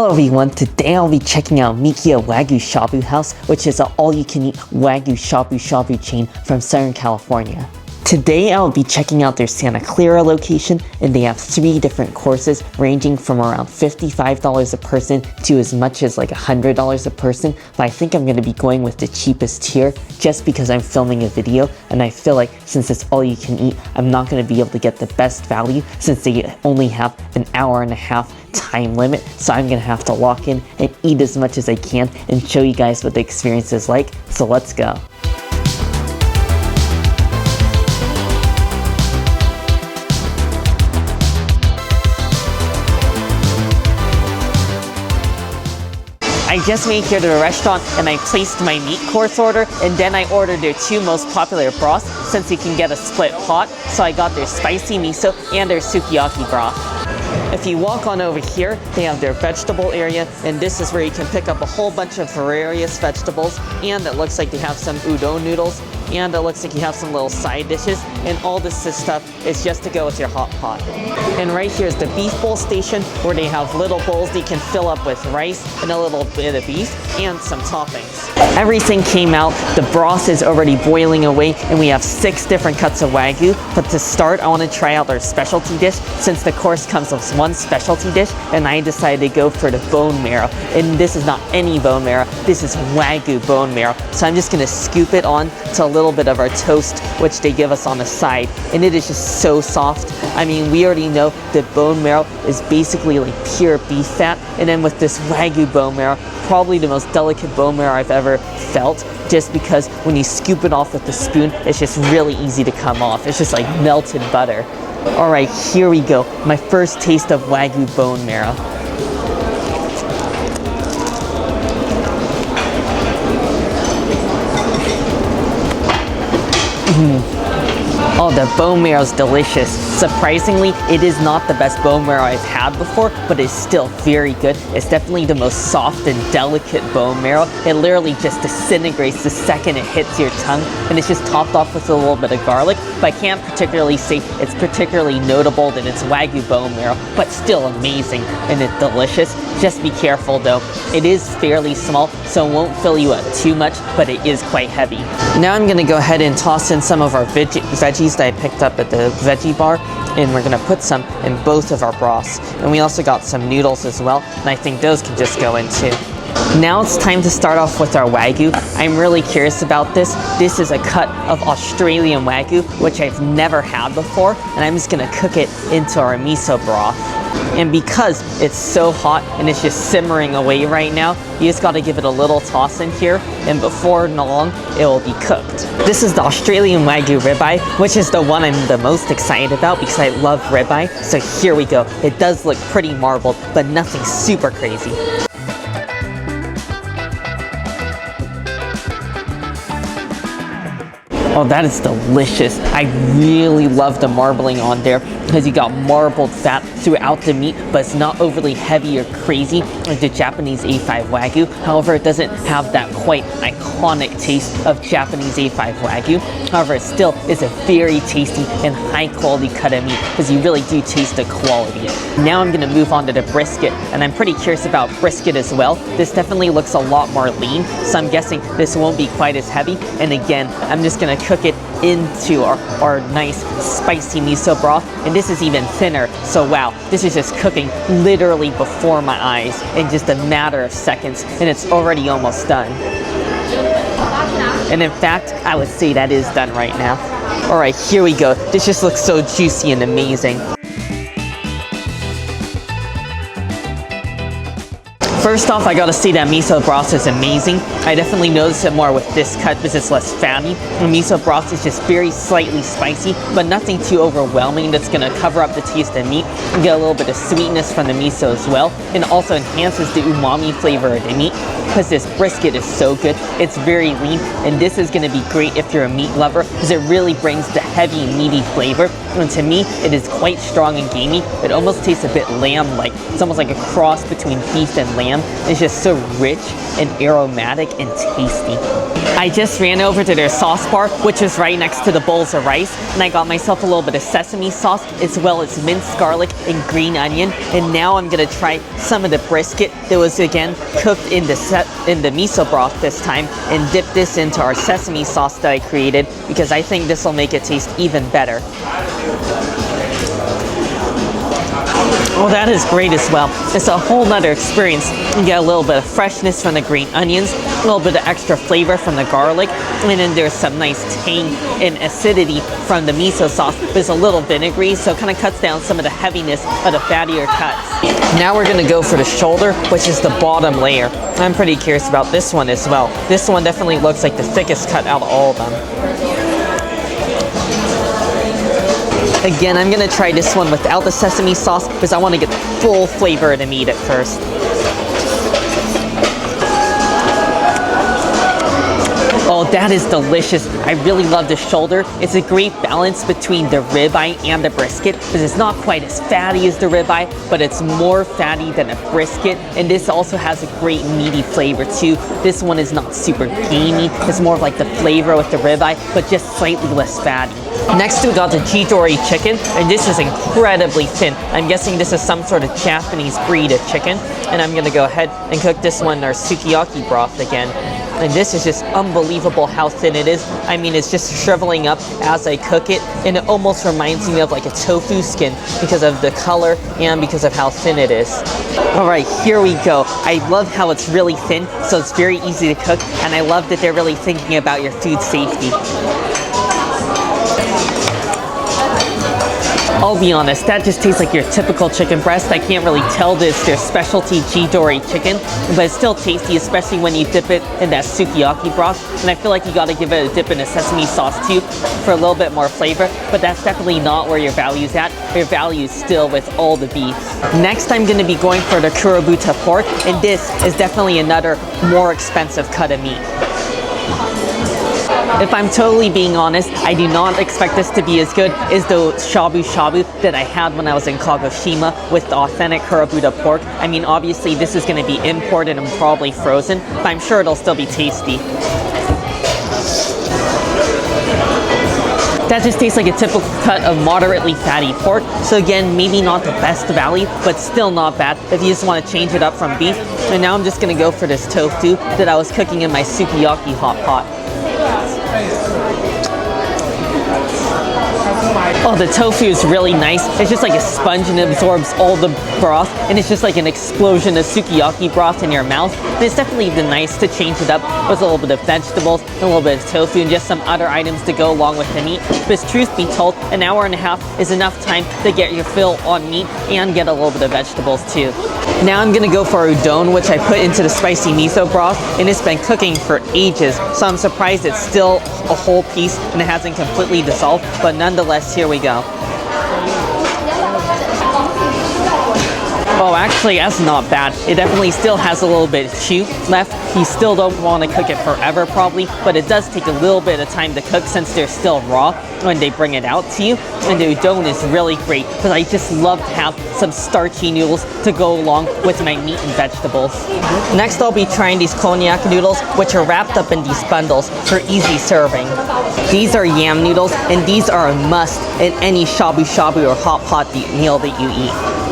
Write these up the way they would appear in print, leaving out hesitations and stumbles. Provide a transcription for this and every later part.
Hello everyone, today I'll be checking out Mikiya Wagyu Shabu House, which is an all-you-can-eat Wagyu Shabu Shabu chain from Southern California. Today I'll be checking out their Santa Clara location, and they have 3 different courses ranging from around $55 a person to as much as like $100 a person, but I think I'm going to be going with the cheapest tier just because I'm filming a video, and I feel like since it's all you can eat, I'm not going to be able to get the best value since they only have an hour and a half time limit, so I'm going to have to lock in and eat as much as I can and show you guys what the experience is like, so let's go. I just made here to the restaurant and I placed my meat course order, and then I ordered their 2 most popular broths since you can get a split pot. So I got their spicy miso and their sukiyaki broth. If you walk on over here, they have their vegetable area, and this is where you can pick up a whole bunch of various vegetables, and it looks like they have some udon noodles, and it looks like you have some little side dishes, and all this stuff is just to go with your hot pot. And right here is the beef bowl station where they have little bowls that you can fill up with rice and a little bit of beef and some toppings. Everything came out, the broth is already boiling away, and we have 6 different cuts of Wagyu, but to start I want to try out their specialty dish since the course comes with 1 specialty dish, and I decided to go for the bone marrow. And this is not any bone marrow, this is Wagyu bone marrow. So I'm just going to scoop it on to a little bit of our toast, which they give us on the side, and it is just so soft. I mean, we already know that bone marrow is basically like pure beef fat, and then with this Wagyu bone marrow, probably the most delicate bone marrow I've ever felt, just because when you scoop it off with the spoon, it's just really easy to come off. It's just like melted butter. Alright, here we go. My first taste of Wagyu bone marrow. Oh, the bone marrow is delicious. Surprisingly, it is not the best bone marrow I've had before, but it's still very good. It's definitely the most soft and delicate bone marrow. It literally just disintegrates the second it hits your tongue, and it's just topped off with a little bit of garlic, but I can't particularly say it's particularly notable that it's Wagyu bone marrow, but still amazing and it's delicious. Just be careful though. It is fairly small, so it won't fill you up too much, but it is quite heavy. Now I'm going to go ahead and toss in some of our veggies that I picked up at the veggie bar, and we're going to put some in both of our broths. And we also got some noodles as well, and I think those can just go in too. Now it's time to start off with our Wagyu. I'm really curious about this. This is a cut of Australian Wagyu, which I've never had before, and I'm just going to cook it into our miso broth. And because it's so hot and it's just simmering away right now, you just got to give it a little toss in here, and before long it will be cooked. This is the Australian Wagyu ribeye, which is the one I'm the most excited about because I love ribeye. So here we go. It does look pretty marbled, but nothing super crazy. Oh, that is delicious. I really love the marbling on there because you got marbled fat throughout the meat, but it's not overly heavy or crazy like the Japanese A5 Wagyu. However, it doesn't have that quite iconic taste of Japanese A5 Wagyu. However, it still is a very tasty and high quality cut of meat because you really do taste the quality. Now I'm going to move on to the brisket, and I'm pretty curious about brisket as well. This definitely looks a lot more lean, so I'm guessing this won't be quite as heavy. And again, I'm just going to cook it into our nice spicy miso broth, and this is even thinner, so wow, this is just cooking literally before my eyes in just a matter of seconds, and it's already almost done. And in fact, I would say that is done right now. Alright, here we go. This just looks so juicy and amazing. First off, I gotta say that miso broth is amazing. I definitely notice it more with this cut because it's less fatty. The miso broth is just very slightly spicy, but nothing too overwhelming that's gonna cover up the taste of meat. You get a little bit of sweetness from the miso as well, and it also enhances the umami flavor of the meat because this brisket is so good. It's very lean, and this is gonna be great if you're a meat lover because it really brings the heavy, meaty flavor. And to me, it is quite strong and gamey. It almost tastes a bit lamb-like. It's almost like a cross between beef and lamb. lamb is just so rich and aromatic and tasty. I just ran over to their sauce bar, which is right next to the bowls of rice, and I got myself a little bit of sesame sauce as well as minced garlic and green onion. And now I'm gonna try some of the brisket that was again cooked in the miso broth this time, and dip this into our sesame sauce that I created because I think this will make it taste even better. Oh, that is great as well. It's a whole nother experience. You get a little bit of freshness from the green onions, a little bit of extra flavor from the garlic, and then there's some nice tang and acidity from the miso sauce. But it's a little vinegary, so it kind of cuts down some of the heaviness of the fattier cuts. Now we're gonna go for the shoulder, which is the bottom layer. I'm pretty curious about this one as well. This one definitely looks like the thickest cut out of all of them. Again, I'm gonna try this one without the sesame sauce because I want to get the full flavor of the meat at first. Oh, that is delicious. I really love the shoulder. It's a great balance between the ribeye and the brisket because it's not quite as fatty as the ribeye, but it's more fatty than a brisket. And this also has a great meaty flavor too. This one is not super gamey. It's more of like the flavor with the ribeye, but just slightly less fatty. Next we got the jidori chicken, and this is incredibly thin. I'm guessing this is some sort of Japanese breed of chicken. And I'm gonna go ahead and cook this one in our sukiyaki broth again. And this is just unbelievable how thin it is. I mean, it's just shriveling up as I cook it, and it almost reminds me of like a tofu skin because of the color and because of how thin it is. All right, here we go. I love how it's really thin, so it's very easy to cook, and I love that they're really thinking about your food safety. I'll be honest, that just tastes like your typical chicken breast. I can't really tell this their specialty jidori chicken, but it's still tasty, especially when you dip it in that sukiyaki broth. And I feel like you gotta give it a dip in a sesame sauce too for a little bit more flavor, but that's definitely not where your value's at. Your value's still with all the beef. Next, I'm gonna be going for the kurobuta pork, and this is definitely another more expensive cut of meat. If I'm totally being honest, I do not expect this to be as good as the shabu shabu that I had when I was in Kagoshima with the authentic kurobuta pork. I mean, obviously this is going to be imported and probably frozen, but I'm sure it'll still be tasty. That just tastes like a typical cut of moderately fatty pork. So again, maybe not the best value, but still not bad if you just want to change it up from beef. And now I'm just going to go for this tofu that I was cooking in my sukiyaki hot pot. Oh, the tofu is really nice. It's just like a sponge and it absorbs all the broth, and it's just like an explosion of sukiyaki broth in your mouth. And it's definitely nice to change it up with a little bit of vegetables, and a little bit of tofu, and just some other items to go along with the meat. But truth be told, an hour and a half is enough time to get your fill on meat and get a little bit of vegetables too. Now I'm gonna go for udon, which I put into the spicy miso broth, and it's been cooking for ages, so I'm surprised it's still a whole piece and it hasn't completely dissolved, but nonetheless, here we go. Oh, actually, that's not bad. It definitely still has a little bit of chew left. You still don't want to cook it forever, probably, but it does take a little bit of time to cook since they're still raw when they bring it out to you. And the udon is really great because I just love to have some starchy noodles to go along with my meat and vegetables. Next, I'll be trying these konjac noodles, which are wrapped up in these bundles for easy serving. These are yam noodles, and these are a must in any shabu shabu or hot pot meal that you eat.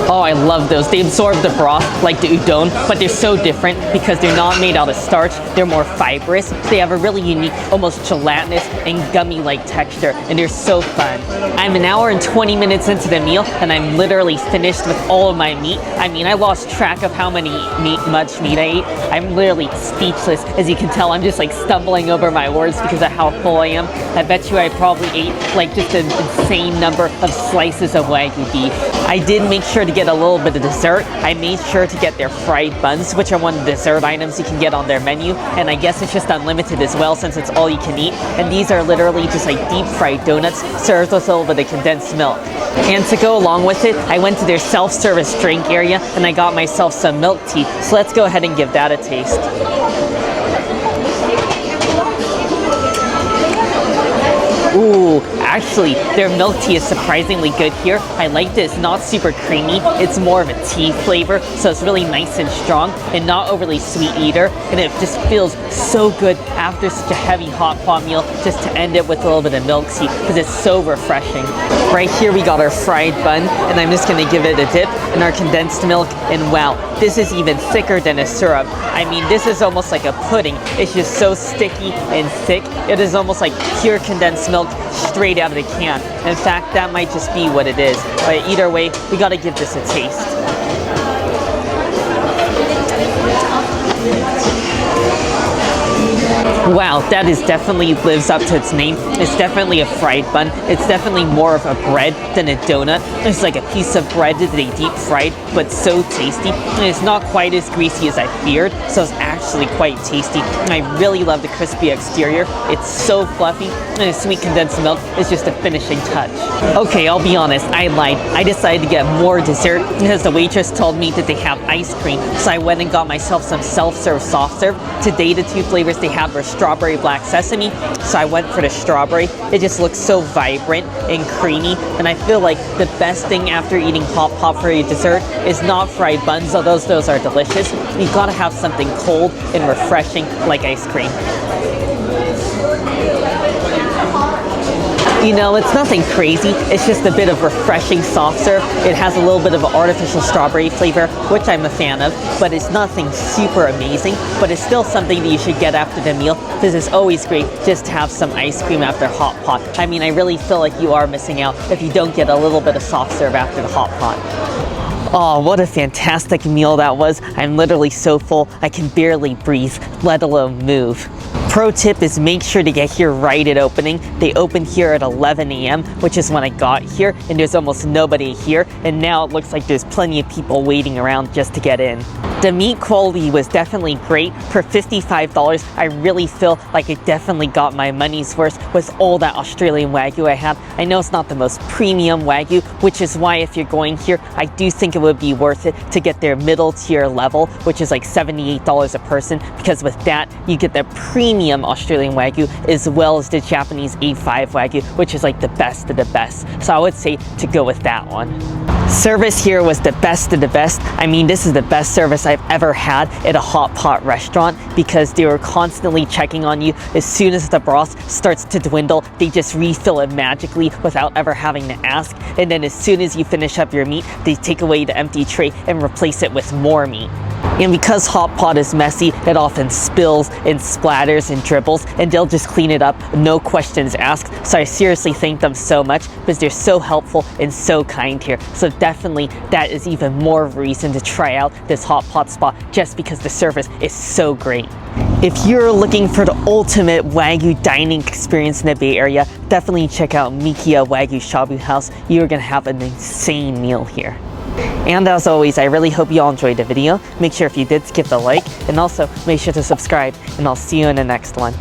Oh, I love those. They absorb the broth like the udon, but they're so different because they're not made out of starch. They're more fibrous. They have a really unique, almost gelatinous and gummy-like texture, and they're so fun. I'm an hour and 20 minutes into the meal, and I'm literally finished with all of my meat. I mean, I lost track of how much meat I ate. I'm literally speechless. As you can tell, I'm just like stumbling over my words because of how full I am. I bet you I probably ate like just an insane number of slices of Wagyu beef. I did make sure to get a little bit of dessert. I made sure to get their fried buns, which are one of the dessert items you can get on their menu, and I guess it's just unlimited as well since it's all you can eat. And these are literally just like deep fried donuts served with a little bit of condensed milk. And to go along with it, I went to their self-service drink area and I got myself some milk tea. So let's go ahead and give that a taste. Ooh, Actually, their milk tea is surprisingly good here. I like this. It's not super creamy. It's more of a tea flavor, so it's really nice and strong and not overly sweet either. And it just feels so good after such a heavy hot pot meal, just to end it with a little bit of milk tea, because it's so refreshing. Right here we got our fried bun, and I'm just gonna give it a dip in our condensed milk, and wow, this is even thicker than a syrup. I mean, this is almost like a pudding. It's just so sticky and thick. It is almost like pure condensed milk straight out of the can. In fact, that might just be what it is. But either way, we gotta give this a taste. Wow, that is definitely lives up to its name. It's definitely a fried bun. It's definitely more of a bread than a donut. It's like a piece of bread that they deep fried, but so tasty. And it's not quite as greasy as I feared, so it's actually quite tasty. And I really love the crispy exterior. It's so fluffy, and the sweet condensed milk is just a finishing touch. Okay, I'll be honest, I lied. I decided to get more dessert because the waitress told me that they have ice cream, so I went and got myself some self-serve soft serve. Today, the two flavors they had were strawberry black sesame, so I went for the strawberry. It just looks so vibrant and creamy, and I feel like the best thing after eating hot pot for a dessert is not fried buns, although those are delicious. You gotta have something cold and refreshing like ice cream. You know, it's nothing crazy. It's just a bit of refreshing soft serve. It has a little bit of artificial strawberry flavor, which I'm a fan of, but it's nothing super amazing, but it's still something that you should get after the meal, because it's always great just to have some ice cream after hot pot. I mean, I really feel like you are missing out if you don't get a little bit of soft serve after the hot pot. Oh, what a fantastic meal that was. I'm literally so full, I can barely breathe, let alone move. Pro tip is make sure to get here right at opening. They open here at 11 a.m., which is when I got here, and there's almost nobody here, and now it looks like there's plenty of people waiting around just to get in. The meat quality was definitely great. For $55, I really feel like I definitely got my money's worth with all that Australian Wagyu I had. I know it's not the most premium Wagyu, which is why if you're going here, I do think it would be worth it to get their middle tier level, which is like $78 a person, because with that, you get the premium Australian Wagyu as well as the Japanese A5 Wagyu, which is like the best of the best. So I would say to go with that one. Service here was the best of the best. I mean, this is the best service I've ever had at a hot pot restaurant, because they were constantly checking on you. As soon as the broth starts to dwindle, they just refill it magically without ever having to ask. And then as soon as you finish up your meat, they take away the empty tray and replace it with more meat. And because hot pot is messy, it often spills and splatters and dribbles, and they'll just clean it up, no questions asked. So I seriously thank them so much, because they're so helpful and so kind here. So definitely that is even more of a reason to try out this hot pot spot, just because the service is so great. If you're looking for the ultimate Wagyu dining experience in the Bay Area, definitely check out Mikiya Wagyu Shabu House. You're gonna have an insane meal here. And as always, I really hope you all enjoyed the video. Make sure if you did, give the like, and also make sure to subscribe, and I'll see you in the next one.